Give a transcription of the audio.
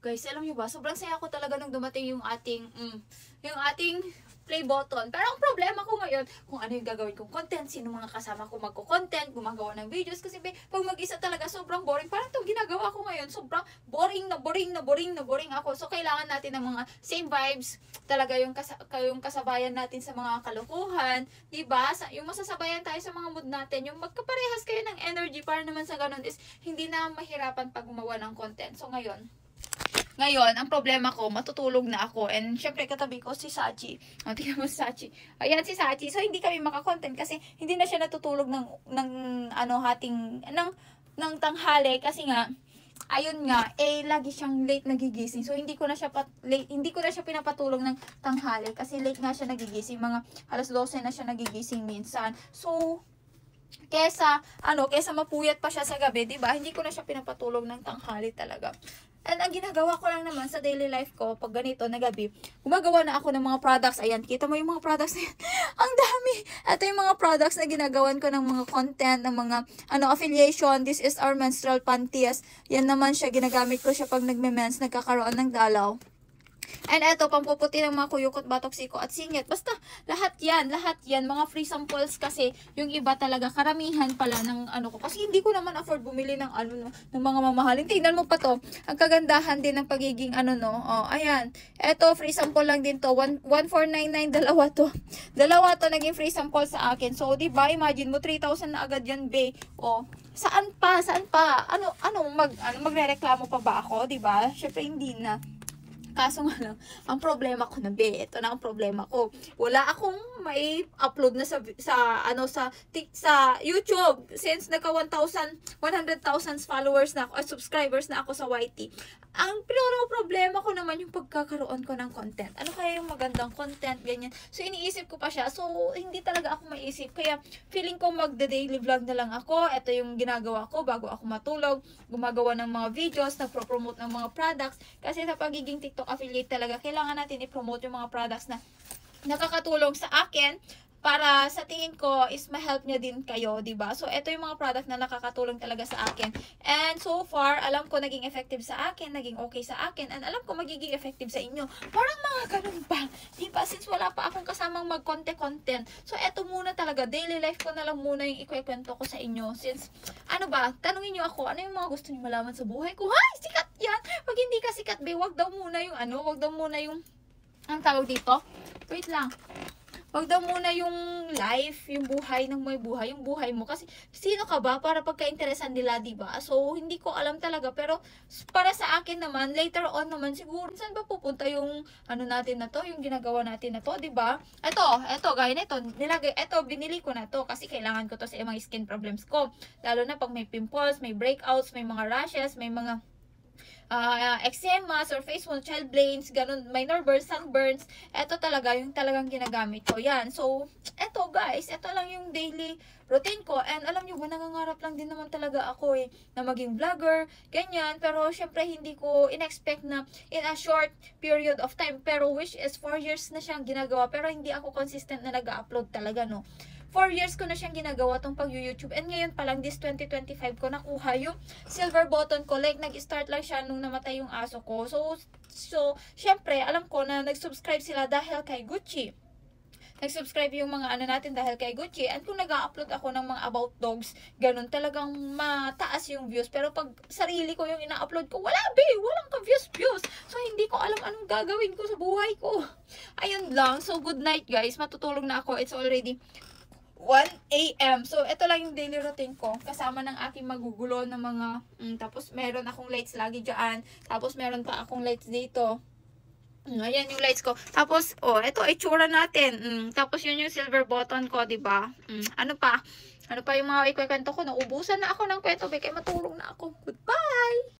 Guys, alam niyo ba, sobrang saya ko talaga nung dumating yung ating play button. Pero ang problema ko ngayon, kung ano yung gagawin kong content, sino mga kasama ko magko-content, gumagawa ng videos. Kasi pag mag-isa talaga, sobrang boring. Parang itong ginagawa ko ngayon, sobrang boring ako. So, kailangan natin ng mga same vibes. Talaga yung kasabayan natin sa mga kalokohan. Diba? Yung masasabayan tayo sa mga mood natin. Yung magkaparehas kayo ng energy para naman sa ganun is hindi na mahirapan pag gumawa ng content. So, ngayon, ang problema ko, matutulog na ako. And, syempre, katabi ko si Sachi. O, tingnan mo si Sachi. Ayan si Sachi. So, hindi kami makakontent kasi hindi na siya natutulog ng tanghali. Kasi nga, ayun nga, lagi siyang late nagigising. So, hindi ko na siya pinapatulog ng tanghali. Kasi late nga siya nagigising. Mga alas 12 na siya nagigising minsan. So, kesa mapuyat pa siya sa gabi, diba? Hindi ko na siya pinapatulog ng tanghali talaga. And ang ginagawa ko lang naman sa daily life ko, pag ganito na gabi, gumagawa na ako ng mga products. Ayan, kita mo yung mga products na yan. Ang dami! Ito yung mga products na ginagawan ko ng mga content, ng mga affiliation. This is our menstrual panties. Yan naman siya, ginagamit ko siya pag nagme-mens, nagkakaroon ng dalaw. And eto, pampuputi ng mga kuyukot, batok, siko, at singit. Basta, lahat yan, mga free samples kasi, yung iba talaga, karamihan pala ng ko. Kasi hindi ko naman afford bumili ng ng mga mamahaling. Tingnan mo pa to. Ang kagandahan din ng pagiging ayan. Eto, free sample lang din to. 1,499, dalawa to. Dalawa to, naging free sample sa akin. So, diba, imagine mo, 3,000 na agad yan, be. Saan pa? Magrereklamo pa ba ako, diba? Syempre, hindi na. Kaso nga lang, ang problema ko na, ito na ang problema ko. Wala akong may upload na sa YouTube since nagka 100,000 followers na ako, or subscribers na ako sa YT. Pero problema ko naman yung pagkakaroon ko ng content. Ano kaya yung magandang content, ganyan. So, iniisip ko pa siya. So, hindi talaga ako maiisip. Kaya, feeling ko magda-daily vlog na lang ako. Ito yung ginagawa ko bago ako matulog. Gumagawa ng mga videos, nagpro-promote ng mga products. Kasi sa pagiging TikTok affiliate talaga, kailangan natin i-promote yung mga products na nakakatulong sa akin para sa tingin ko is ma-help niya din kayo, diba? So, ito yung mga product na nakakatulong talaga sa akin. And so far, alam ko naging effective sa akin, naging okay sa akin, and alam ko magiging effective sa inyo. Parang mga ganun ba? Diba? Since wala pa akong kasamang mag-content. So, ito muna talaga. Daily life ko na lang muna yung ikwento ko sa inyo. Since, tanungin nyo ako, ano yung mga gusto nyo malaman sa buhay ko? Hay! Sikat yan! Pag hindi ka sikat, wag daw muna yung ang tawag dito? Wait lang. Wag daw muna yung life, yung buhay ng may buhay, yung buhay mo. Kasi, sino ka ba para pagka-interesan nila, diba? So, hindi ko alam talaga. Pero, para sa akin naman, later on naman, siguro, saan ba pupunta yung, natin na to, yung ginagawa natin na to, diba? Ito, gaya nito, binili ko na to, kasi kailangan ko to sa mga skin problems ko. Lalo na pag may pimples, may breakouts, may mga rashes, may mga eczemas or face wound, child blains, ganun, minor burns, sunburns. Ito talaga yung talagang ginagamit ko. Yan. So, eto guys, ito lang yung daily routine ko. And alam nyo ba, nangangarap lang din naman talaga ako na maging vlogger, ganyan. Pero syempre hindi ko in-expect na in a short period of time. Pero which is 4 years na siyang ginagawa. Pero hindi ako consistent na nag-upload talaga, no. 4 years ko na siyang ginagawa tong pag-YouTube. And ngayon pa lang, this 2025 ko, nakuha yung silver button ko. Like, nag-start lang siya nung namatay yung aso ko. So syempre, alam ko na nag-subscribe sila dahil kay Gucci. Nag-subscribe yung mga natin dahil kay Gucci. And kung nag-upload ako ng mga about dogs, ganun, talagang mataas yung views. Pero pag sarili ko yung ina-upload ko, walang ka-views. So, hindi ko alam anong gagawin ko sa buhay ko. Ayun lang. So, good night guys. Matutulog na ako. It's already 1 AM. So, ito lang yung daily routine ko. Kasama ng aking magugulo na mga, tapos meron akong lights lagi dyan. Tapos meron pa akong lights dito. Ayan yung lights ko. Tapos, ito itsura natin. Tapos yun yung silver button ko, diba? Ano pa yung mga ikwento ko? Naubusan na ako ng kwento. Kaya matulog na ako. Goodbye!